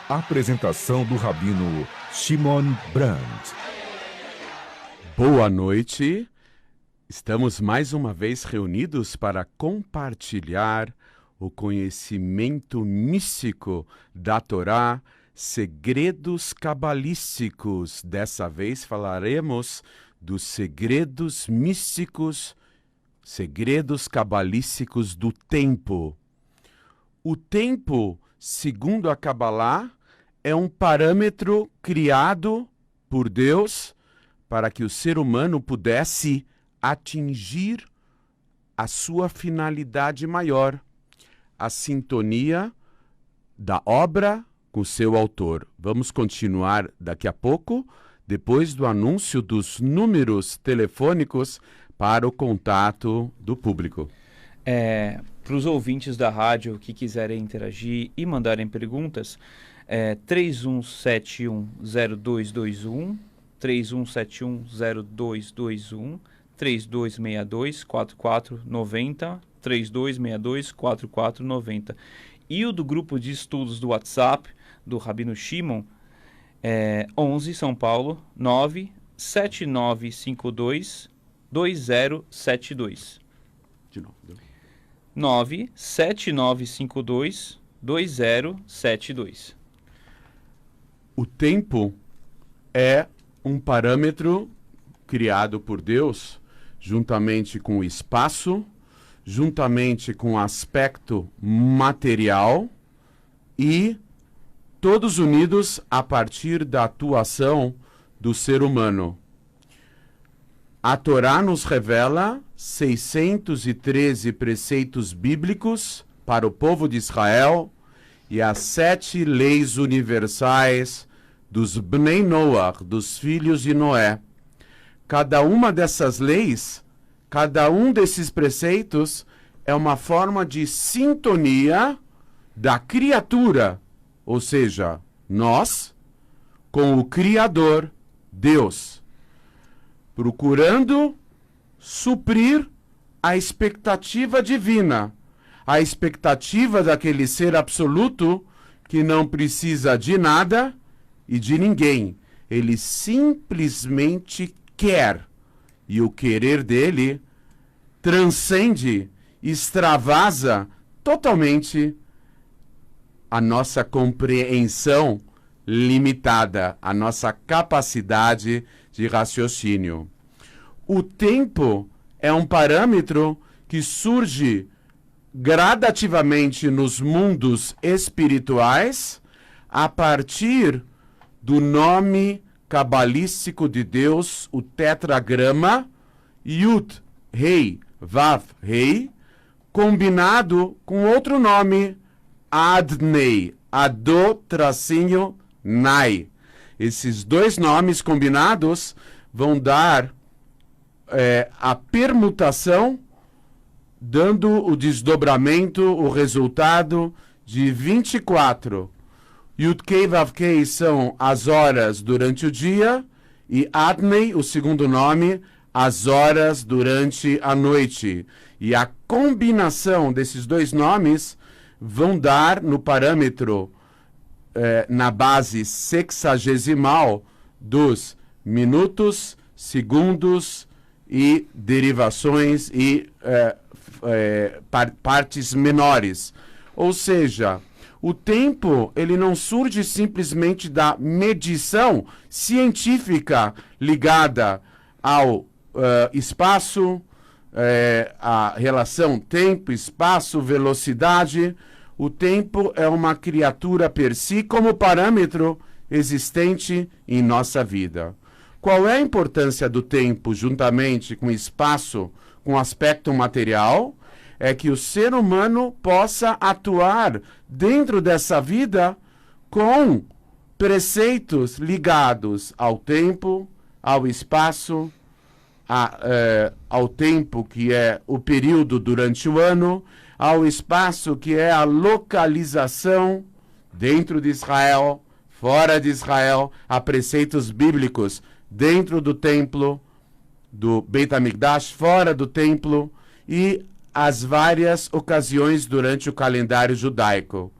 Apresentação do Rabino Shimon Brand. Boa noite. Estamos mais uma vez reunidos para compartilhar o conhecimento místico da Torá, segredos cabalísticos. Dessa vez falaremos dos segredos místicos, segredos cabalísticos do tempo. O tempo, segundo a Cabalá, é um parâmetro criado por Deus para que o ser humano pudesse atingir a sua finalidade maior, a sintonia da obra com seu autor. Vamos continuar daqui a pouco, depois do anúncio dos números telefônicos para o contato do público. Para os ouvintes da rádio que quiserem interagir e mandarem perguntas, 31710221, 31710221, 3262-4490, 3262-4490. E o do grupo de estudos do WhatsApp, do Rabino Shimon, 11 São Paulo, 97952-2072. De novo. 97952-2072. O tempo é um parâmetro criado por Deus, juntamente com o espaço, juntamente com o aspecto material e todos unidos a partir da atuação do ser humano. A Torá nos revela 613 preceitos bíblicos para o povo de Israel e as 7 leis universais dos Bnei Noach, dos filhos de Noé. Cada uma dessas leis, cada um desses preceitos é uma forma de sintonia da criatura, ou seja, nós, com o Criador, Deus, procurando suprir a expectativa divina, a expectativa daquele ser absoluto que não precisa de nada e de ninguém. Ele simplesmente quer, e o querer dele transcende, extravasa totalmente a nossa compreensão limitada, a nossa capacidade de raciocínio. O tempo é um parâmetro que surge gradativamente nos mundos espirituais a partir do nome cabalístico de Deus, o tetragrama Yud, Rei, Vav, Rei, combinado com outro nome, Adnei, Ado-Nai. Esses dois nomes combinados vão dar a permutação, dando o desdobramento, o resultado de 24. Yud-Kei Vav-Kei são as horas durante o dia e Adnei, o segundo nome, as horas durante a noite. E a combinação desses dois nomes vão dar no parâmetro, na base sexagesimal dos minutos, segundos e derivações e partes menores. Ou seja, o tempo ele não surge simplesmente da medição científica ligada ao espaço, a relação tempo, espaço, velocidade. O tempo é uma criatura per si como parâmetro existente em nossa vida. Qual é a importância do tempo juntamente com o espaço, com o aspecto material? É que o ser humano possa atuar dentro dessa vida com preceitos ligados ao tempo, ao espaço, ao tempo que é o período durante o ano, ao espaço que é a localização dentro de Israel, fora de Israel, há preceitos bíblicos dentro do templo, do Beit HaMikdash, fora do templo, e as várias ocasiões durante o calendário judaico.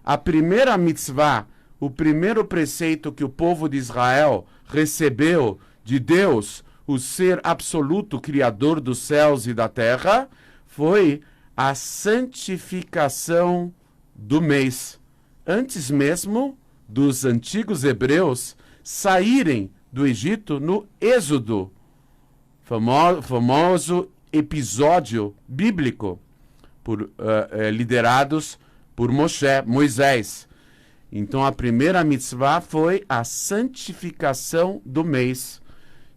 A primeira mitzvah o primeiro preceito que o povo de Israel recebeu de Deus, o ser absoluto, criador dos céus e da terra, foi a santificação do mês. Antes mesmo dos antigos hebreus saírem do Egito no Êxodo, famoso episódio bíblico, liderados por Moisés. Então a primeira mitzvah foi a santificação do mês.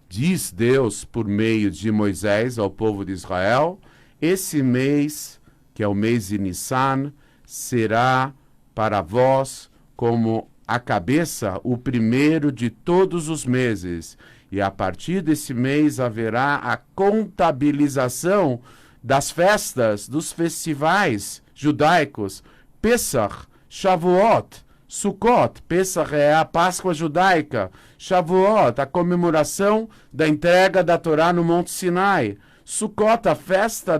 Diz Deus por meio de Moisés ao povo de Israel: esse mês, que é o mês de Nissan, será para vós como a cabeça, o primeiro de todos os meses. E a partir desse mês haverá a contabilização das festas, dos festivais judaicos, Pesach, Shavuot, Sukkot. Pesach é a Páscoa judaica, Shavuot, a comemoração da entrega da Torá no Monte Sinai, Sukkot, a festa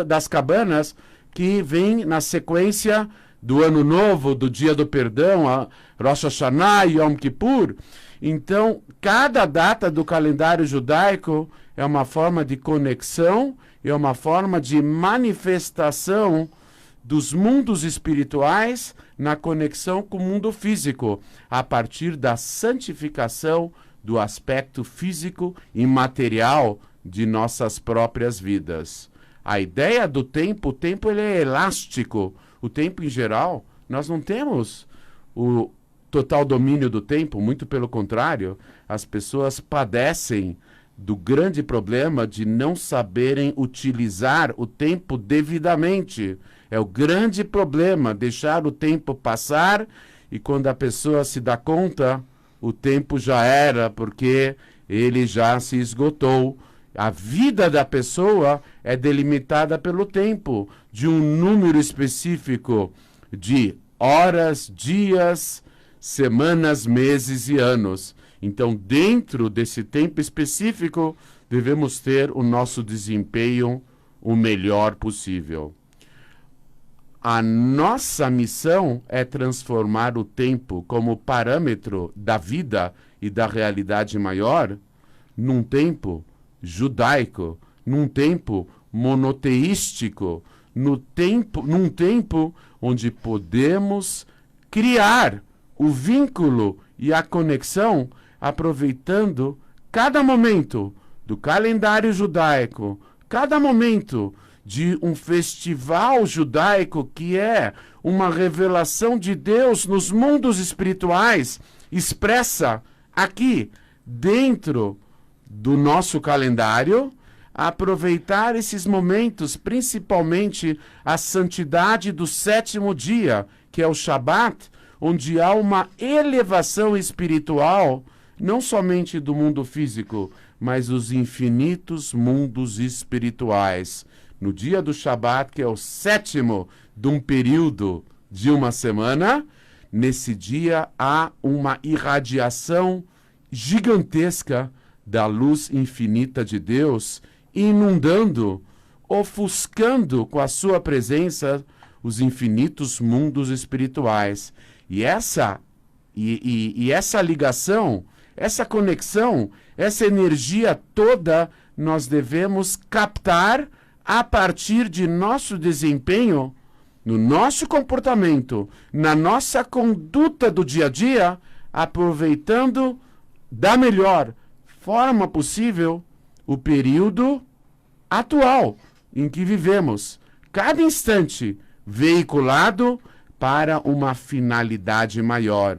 das cabanas, que vem na sequência do Ano Novo, do Dia do Perdão, a Rosh Hashanah e Yom Kippur. Então, cada data do calendário judaico é uma forma de conexão, é uma forma de manifestação dos mundos espirituais na conexão com o mundo físico, a partir da santificação do aspecto físico e material de nossas próprias vidas. A ideia do tempo, o tempo ele é elástico. O tempo em geral, nós não temos o total domínio do tempo, muito pelo contrário, as pessoas padecem do grande problema de não saberem utilizar o tempo devidamente. É o grande problema, deixar o tempo passar e quando a pessoa se dá conta, o tempo já era, porque ele já se esgotou. A vida da pessoa é delimitada pelo tempo, de um número específico de horas, dias, semanas, meses e anos. Então, dentro desse tempo específico, devemos ter o nosso desempenho o melhor possível. A nossa missão é transformar o tempo como parâmetro da vida e da realidade maior num tempo judaico, num tempo monoteístico, num tempo onde podemos criar o vínculo e a conexão aproveitando cada momento do calendário judaico, cada momento de um festival judaico que é uma revelação de Deus nos mundos espirituais, expressa aqui dentro do nosso calendário, aproveitar esses momentos, principalmente a santidade do 7º dia, que é o Shabat, onde há uma elevação espiritual, não somente do mundo físico, mas os infinitos mundos espirituais. No dia do Shabat, que é o 7º de um período de uma semana, nesse dia há uma irradiação gigantesca da luz infinita de Deus, inundando, ofuscando com a sua presença os infinitos mundos espirituais. E essa ligação, essa conexão, essa energia toda, nós devemos captar a partir de nosso desempenho, no nosso comportamento, na nossa conduta do dia a dia, aproveitando da melhor forma possível o período atual em que vivemos, cada instante veiculado para uma finalidade maior.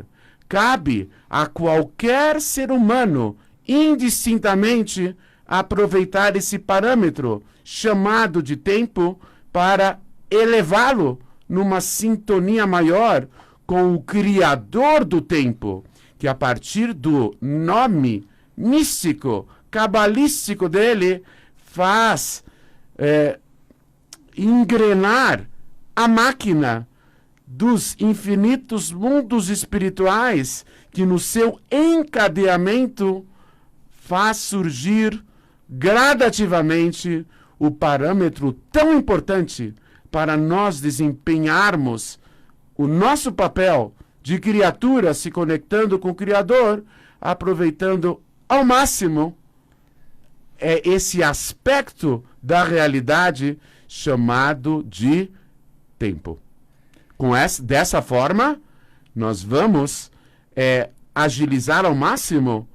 Cabe a qualquer ser humano, indistintamente, aproveitar esse parâmetro chamado de tempo para elevá-lo numa sintonia maior com o Criador do tempo, que a partir do nome místico, cabalístico dele, faz engrenar a máquina dos infinitos mundos espirituais, que no seu encadeamento faz surgir gradativamente o parâmetro tão importante para nós desempenharmos o nosso papel de criaturas se conectando com o Criador, aproveitando ao máximo esse aspecto da realidade chamado de tempo. Dessa forma, nós vamos agilizar ao máximo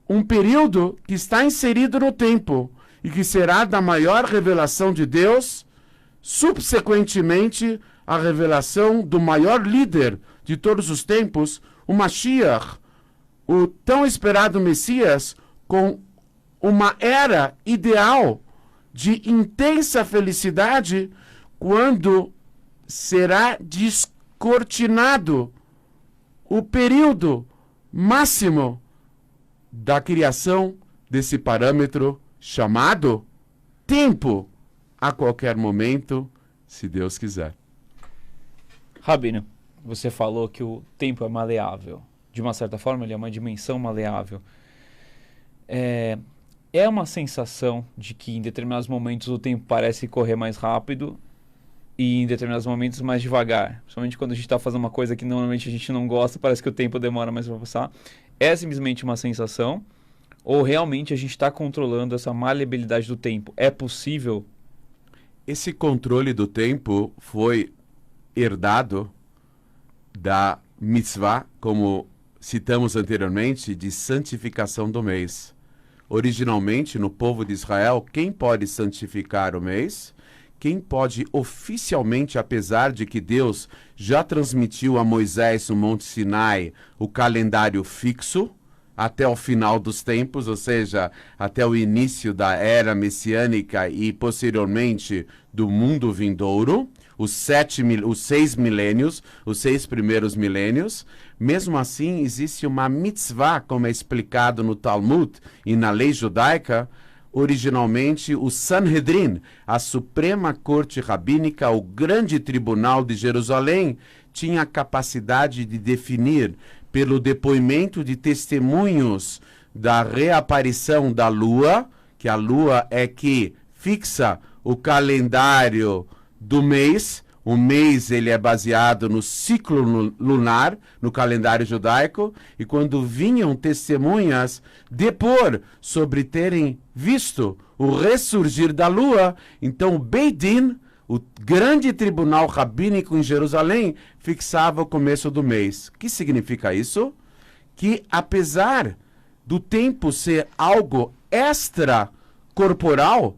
um período que está inserido no tempo e que será da maior revelação de Deus, subsequentemente a revelação do maior líder de todos os tempos, o Mashiach, o tão esperado Messias, com uma era ideal de intensa felicidade, quando será descortinado o período máximo da criação desse parâmetro chamado tempo, a qualquer momento, se Deus quiser. Rabino, você falou que o tempo é maleável. De uma certa forma, ele é uma dimensão maleável. É uma sensação de que em determinados momentos o tempo parece correr mais rápido e em determinados momentos mais devagar. Principalmente quando a gente está fazendo uma coisa que normalmente a gente não gosta, parece que o tempo demora mais para passar. É simplesmente uma sensação ou realmente a gente está controlando essa maleabilidade do tempo? É possível? Esse controle do tempo foi herdado da mitzvah, como citamos anteriormente, de santificação do mês. Originalmente, no povo de Israel, quem pode santificar o mês? Quem pode oficialmente, apesar de que Deus já transmitiu a Moisés no Monte Sinai o calendário fixo até o final dos tempos, ou seja, até o início da era messiânica e posteriormente do mundo vindouro, os 6 milênios, os 6 primeiros milênios. Mesmo assim, existe uma mitzvah, como é explicado no Talmud e na lei judaica. Originalmente, o Sanhedrin, a Suprema Corte Rabínica, o grande tribunal de Jerusalém, tinha a capacidade de definir, pelo depoimento de testemunhos da reaparição da Lua, que a Lua é que fixa o calendário do mês. O mês ele é baseado no ciclo lunar, no calendário judaico, e quando vinham testemunhas depor sobre terem visto o ressurgir da Lua, então o Beit Din, o grande tribunal rabínico em Jerusalém, fixava o começo do mês. O que significa isso? Que apesar do tempo ser algo extracorporal,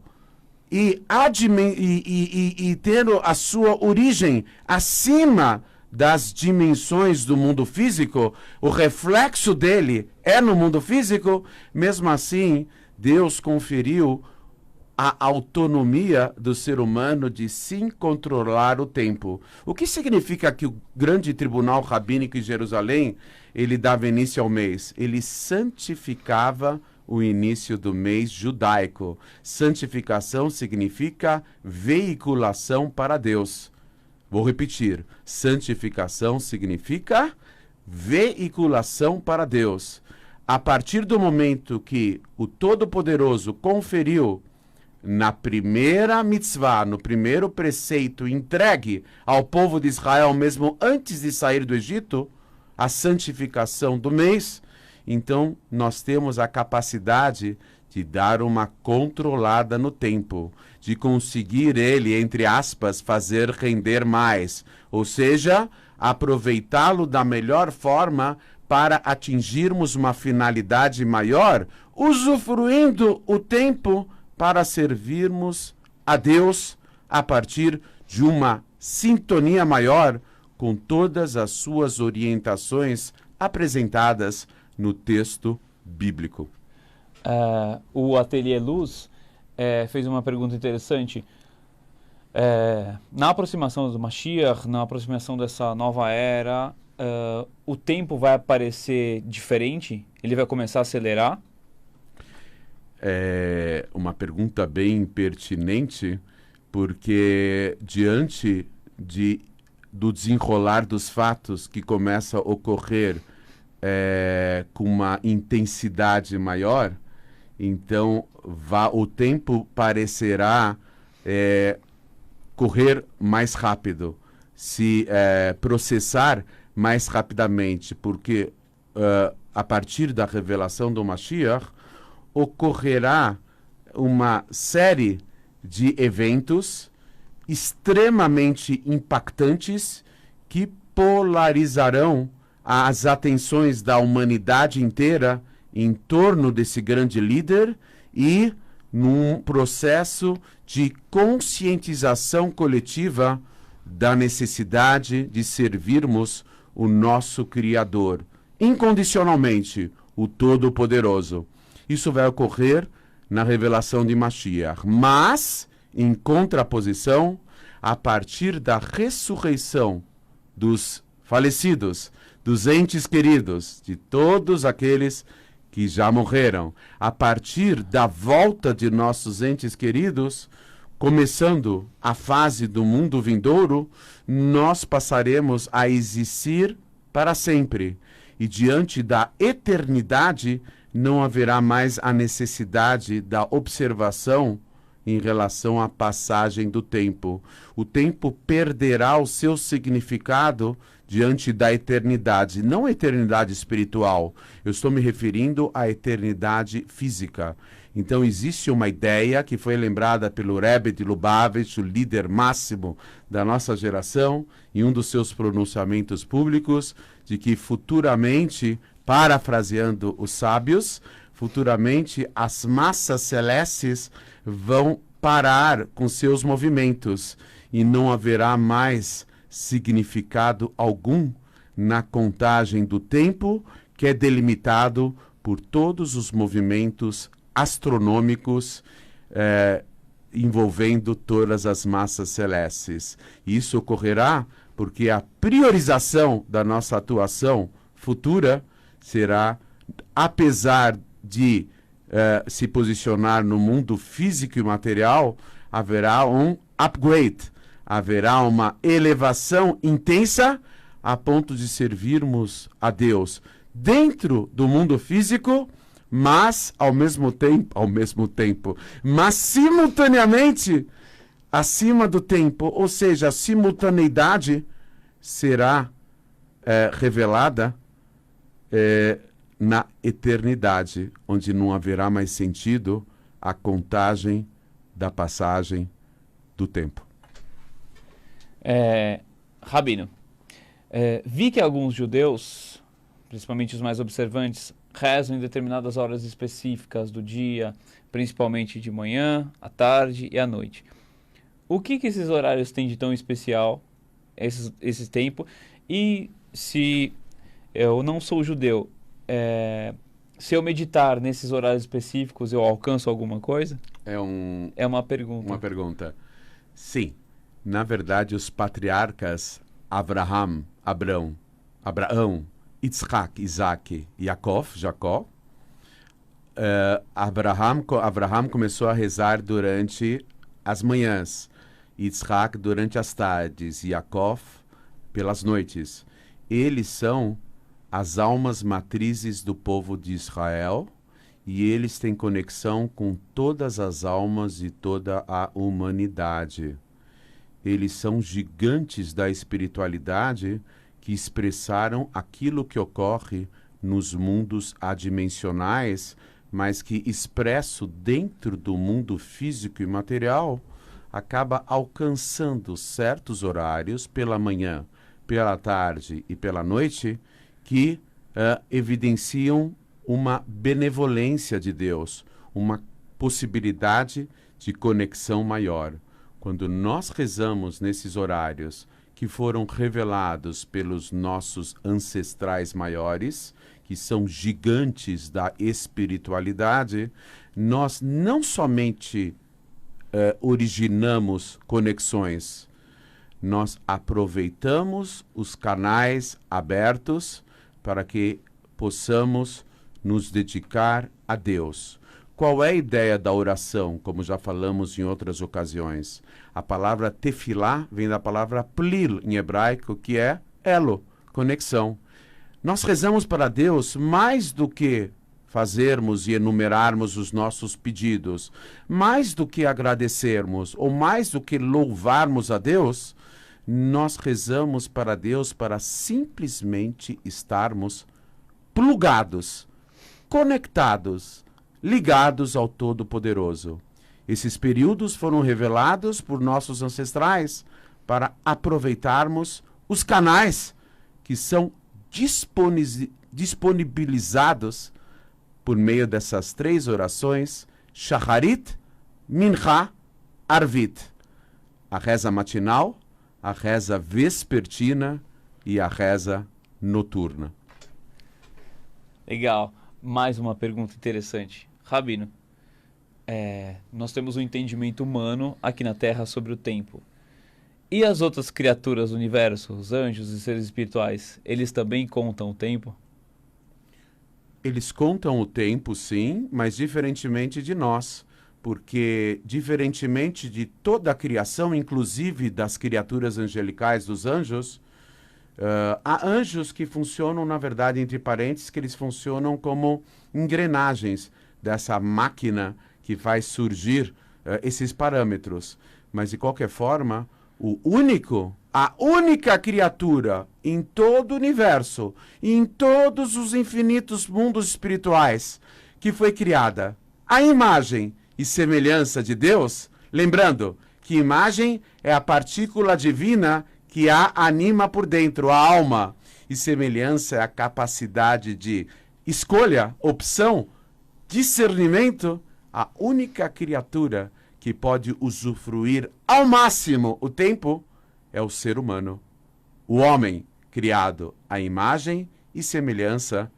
e tendo a sua origem acima das dimensões do mundo físico, o reflexo dele é no mundo físico, mesmo assim, Deus conferiu a autonomia do ser humano de sim controlar o tempo. O que significa que o grande tribunal rabínico em Jerusalém, ele dava início ao mês? Ele santificava o início do mês judaico. Santificação significa veiculação para Deus. Vou repetir. Santificação significa veiculação para Deus. A partir do momento que o Todo-Poderoso conferiu na primeira mitzvah, no primeiro preceito entregue ao povo de Israel, mesmo antes de sair do Egito, a santificação do mês, então nós temos a capacidade de dar uma controlada no tempo, de conseguir ele, entre aspas, fazer render mais, ou seja, aproveitá-lo da melhor forma para atingirmos uma finalidade maior, usufruindo o tempo para servirmos a Deus a partir de uma sintonia maior com todas as suas orientações apresentadas no texto bíblico. O Ateliê Luz fez uma pergunta interessante. Na aproximação do Mashiach, na aproximação dessa nova era, o tempo vai aparecer diferente? Ele vai começar a acelerar? É uma pergunta bem pertinente, porque diante do desenrolar dos fatos que começa a ocorrer com uma intensidade maior, então o tempo parecerá correr mais rápido, se processar mais rapidamente, porque a partir da revelação do Mashiach, ocorrerá uma série de eventos extremamente impactantes que polarizarão as atenções da humanidade inteira em torno desse grande líder e num processo de conscientização coletiva da necessidade de servirmos o nosso Criador, incondicionalmente, o Todo-Poderoso. Isso vai ocorrer na revelação de Mashiach, mas, em contraposição, a partir da ressurreição dos falecidos, dos entes queridos, de todos aqueles que já morreram, a partir da volta de nossos entes queridos, começando a fase do mundo vindouro, nós passaremos a existir para sempre. E diante da eternidade, não haverá mais a necessidade da observação em relação à passagem do tempo. O tempo perderá o seu significado diante da eternidade, não a eternidade espiritual. Eu estou me referindo à eternidade física. Então existe uma ideia que foi lembrada pelo Rebbe de Lubavitch, o líder máximo da nossa geração, em um dos seus pronunciamentos públicos, de que futuramente, parafraseando os sábios, futuramente as massas celestes vão parar com seus movimentos e não haverá mais significado algum na contagem do tempo, que é delimitado por todos os movimentos astronômicos envolvendo todas as massas celestes. Isso ocorrerá porque a priorização da nossa atuação futura será, apesar de se posicionar no mundo físico e material, haverá um upgrade, haverá uma elevação intensa a ponto de servirmos a Deus dentro do mundo físico, mas mas simultaneamente acima do tempo, ou seja, a simultaneidade será revelada na eternidade, onde não haverá mais sentido a contagem da passagem do tempo. Rabino, vi que alguns judeus, principalmente os mais observantes, rezam em determinadas horas específicas do dia, principalmente de manhã, à tarde e à noite. O que esses horários têm de tão especial, esse tempo? E se eu não sou judeu, se eu meditar nesses horários específicos, eu alcanço alguma coisa? É uma pergunta. Uma pergunta. Sim. Na verdade, os patriarcas Abraão, Yitzhak, Isaac e Jacó, Abraão começou a rezar durante as manhãs, Yitzhak durante as tardes, Jacó pelas noites. Eles são as almas matrizes do povo de Israel e eles têm conexão com todas as almas e toda a humanidade. Eles são gigantes da espiritualidade que expressaram aquilo que ocorre nos mundos adimensionais, mas que expresso dentro do mundo físico e material, acaba alcançando certos horários pela manhã, pela tarde e pela noite, que evidenciam uma benevolência de Deus, uma possibilidade de conexão maior. Quando nós rezamos nesses horários que foram revelados pelos nossos ancestrais maiores, que são gigantes da espiritualidade, nós não somente originamos conexões, nós aproveitamos os canais abertos para que possamos nos dedicar a Deus. Qual é a ideia da oração, como já falamos em outras ocasiões? A palavra tefilá vem da palavra plil, em hebraico, que é elo, conexão. Nós rezamos para Deus mais do que fazermos e enumerarmos os nossos pedidos, mais do que agradecermos ou mais do que louvarmos a Deus, nós rezamos para Deus para simplesmente estarmos plugados, conectados, ligados ao Todo-Poderoso. Esses períodos foram revelados por nossos ancestrais para aproveitarmos os canais que são disponibilizados por meio dessas 3 orações, Shacharit, Mincha, Arvit. A reza matinal, a reza vespertina e a reza noturna. Legal. Mais uma pergunta interessante. Rabino, nós temos um entendimento humano aqui na Terra sobre o tempo. E as outras criaturas do universo, os anjos e seres espirituais, eles também contam o tempo? Eles contam o tempo, sim, mas diferentemente de nós. Porque, diferentemente de toda a criação, inclusive das criaturas angelicais, dos anjos, há anjos que funcionam, na verdade, entre parênteses, que eles funcionam como engrenagens dessa máquina que faz surgir esses parâmetros. Mas, de qualquer forma, a única criatura em todo o universo, em todos os infinitos mundos espirituais, que foi criada à imagem e semelhança de Deus, lembrando que imagem é a partícula divina que a anima por dentro, a alma, e semelhança é a capacidade de escolha, opção, discernimento. A única criatura que pode usufruir ao máximo o tempo é o ser humano, o homem criado à imagem e semelhança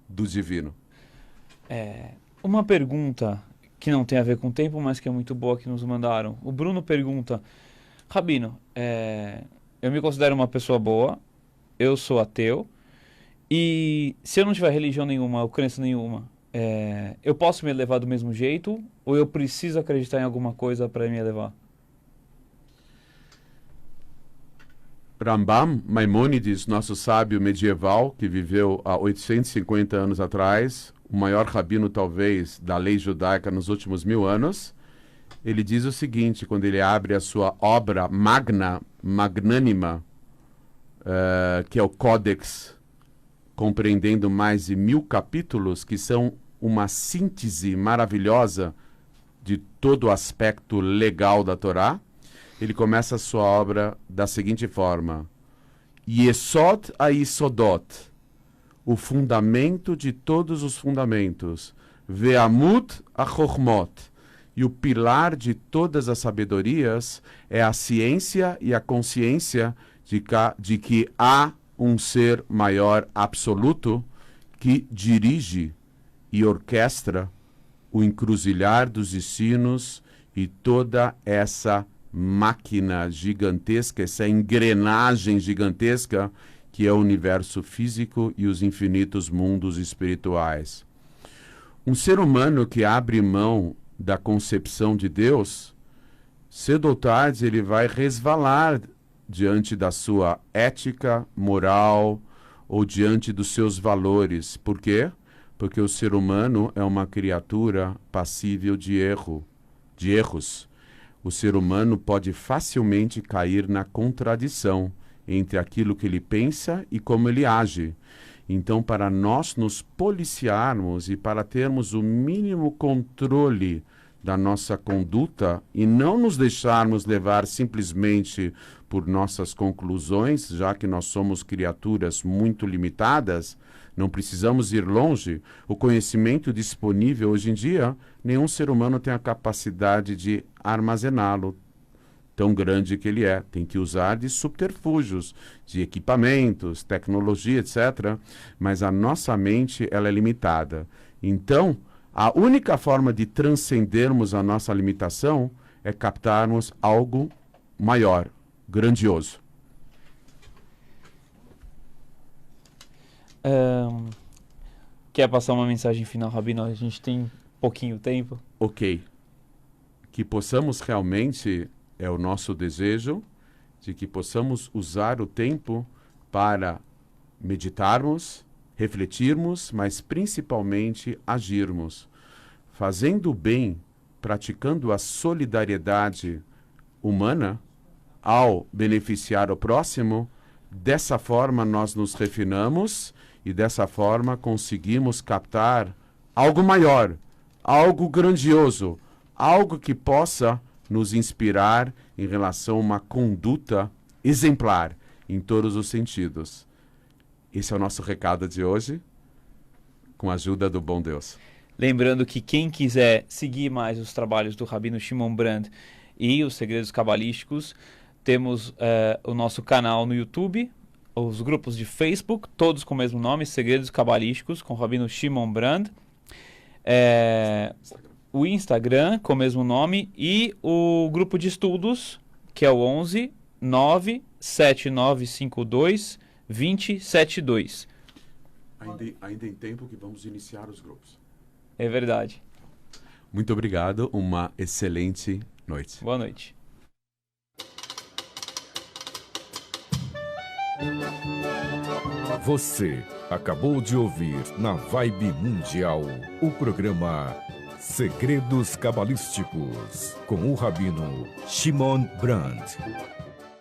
do divino. Uma pergunta que não tem a ver com o tempo, mas que é muito boa, que nos mandaram. O Bruno pergunta: Rabino, eu me considero uma pessoa boa, eu sou ateu, e se eu não tiver religião nenhuma, ou crença nenhuma, eu posso me elevar do mesmo jeito, ou eu preciso acreditar em alguma coisa para me elevar? Rambam Maimônides, nosso sábio medieval, que viveu há 850 anos atrás, o maior rabino, talvez, da lei judaica nos últimos 1000 anos, ele diz o seguinte, quando ele abre a sua obra magnânima, que é o Códex, compreendendo mais de 1000 capítulos, que são uma síntese maravilhosa de todo o aspecto legal da Torá. Ele começa a sua obra da seguinte forma: Yesod ha-Yesodot, o fundamento de todos os fundamentos, Ve'amut ha-Chochmot, e o pilar de todas as sabedorias é a ciência e a consciência de que há um ser maior absoluto que dirige e orquestra o encruzilhar dos destinos e toda essa máquina gigantesca, essa engrenagem gigantesca que é o universo físico e os infinitos mundos espirituais. Um ser humano que abre mão da concepção de Deus, cedo ou tarde ele vai resvalar diante da sua ética, moral ou diante dos seus valores. Por quê? Porque o ser humano é uma criatura passível de erros. O ser humano pode facilmente cair na contradição entre aquilo que ele pensa e como ele age. Então, para nós nos policiarmos e para termos o mínimo controle da nossa conduta e não nos deixarmos levar simplesmente por nossas conclusões, já que nós somos criaturas muito limitadas, não precisamos ir longe. O conhecimento disponível hoje em dia, nenhum ser humano tem a capacidade de armazená-lo, tão grande que ele é. Tem que usar de subterfúgios, de equipamentos, tecnologia, etc. Mas a nossa mente, ela é limitada. Então, a única forma de transcendermos a nossa limitação é captarmos algo maior, grandioso. Quer passar uma mensagem final, Rabino? A gente tem pouquinho tempo. Ok. Que possamos realmente, é o nosso desejo, de que possamos usar o tempo para meditarmos, refletirmos, mas principalmente agirmos. Fazendo o bem, praticando a solidariedade humana, ao beneficiar o próximo, dessa forma nós nos refinamos e dessa forma conseguimos captar algo maior, algo grandioso, algo que possa nos inspirar em relação a uma conduta exemplar em todos os sentidos. Esse é o nosso recado de hoje, com a ajuda do bom Deus. Lembrando que quem quiser seguir mais os trabalhos do Rabino Shimon Brand e os segredos cabalísticos, temos o nosso canal no YouTube, os grupos de Facebook, todos com o mesmo nome, Segredos Cabalísticos, com o Rabino Shimon Brand, o Instagram com o mesmo nome e o grupo de estudos, que é o 11 97952 2072. Ainda em tempo que vamos iniciar os grupos. É verdade. Muito obrigado, uma excelente noite. Boa noite. Você acabou de ouvir na Vibe Mundial o programa Segredos Cabalísticos com o Rabino Shimon Brand.